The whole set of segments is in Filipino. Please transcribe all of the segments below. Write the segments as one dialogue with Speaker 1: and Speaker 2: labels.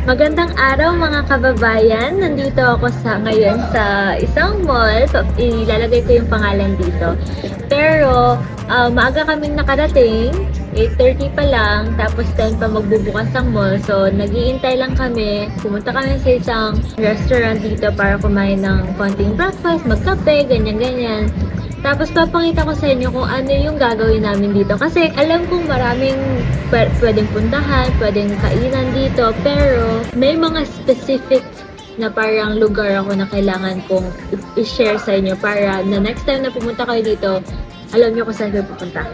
Speaker 1: Magandang araw mga kababayan. Nandito ako ngayon sa isang mall. Ilalagay ko yung pangalan dito. Pero maaga kaming nakarating. 8:30 pa lang. Tapos 10 pa magbubukas ang mall. So nag-iintay lang kami. Pumunta kami sa isang restaurant dito para kumain ng konting breakfast, magkape, ganyan-ganyan. Tapos papakita ko sa inyo kung ano yung gagawin namin dito. Kasi alam kong maraming pwedeng puntahan, pwedeng kainan dito. Pero may mga specific na parang lugar ako na kailangan kong i-share sa inyo para na next time na pumunta kayo dito, alam nyo kung saan kayo pupunta.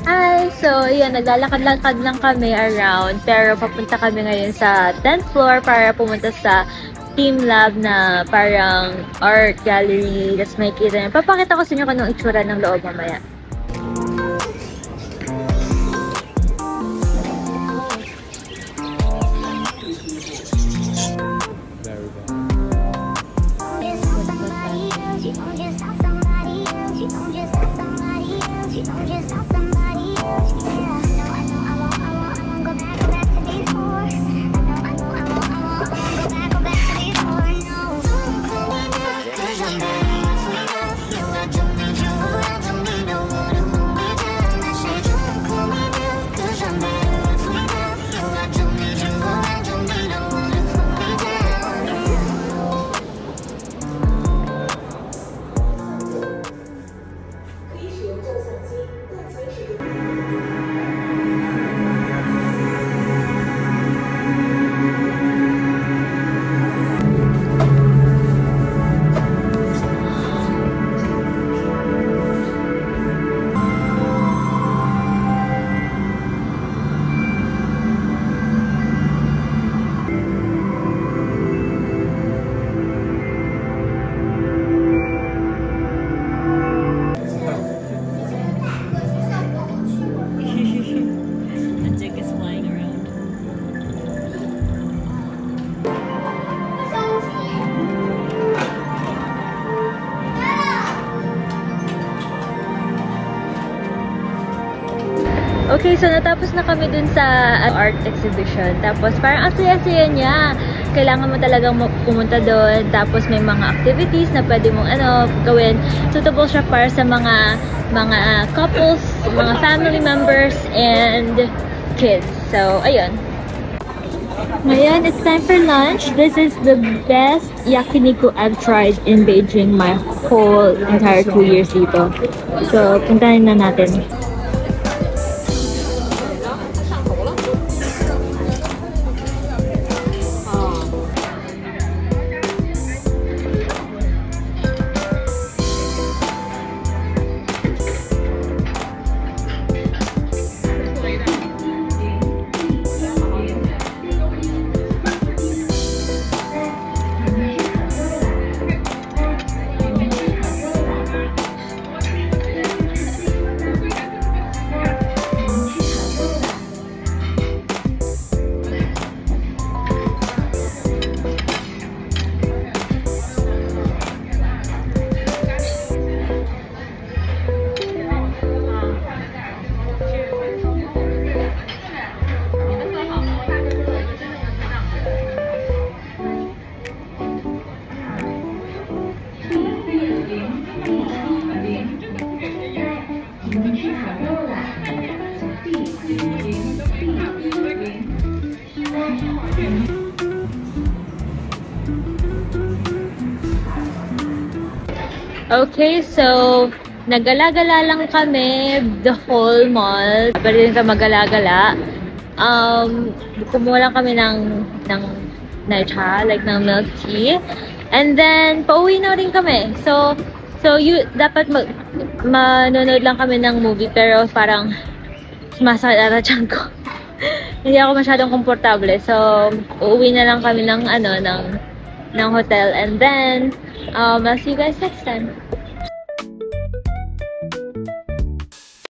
Speaker 1: Hi! So, yun, naglalakad-lakad lang kami around, pero papunta kami ngayon sa 10th floor para pumunta sa Team Lab na parang art gallery. Tapos may kita niya. Papakita ko sa inyo kung anong itsura ng loob mamaya. Okay, so natapos na kami dun sa art exhibition. Tapos parang ang saya-saya niya. Kailangan mo talagang pumunta doon. Tapos may mga activities na pwede mong gawin. Suitable siya para sa mga couples, mga family members, and kids. So, ayun. Ngayon, it's time for lunch. This is the best yakiniku I've tried in Beijing my whole entire 2 years dito. So, puntahan na natin. Okay, so nagala-gala lang kami the whole mall. Pwede rin ka magala-gala. Kumuha lang kami ng奶茶, like ng milk tea. And then, pauwi na rin kami. So dapat manonood lang kami ng movie, pero parang sumasakit ata tiyan ko. Hindi ako masyadong komportable. So, uuwi na lang kami ng hotel. And then, I'll see you guys next time.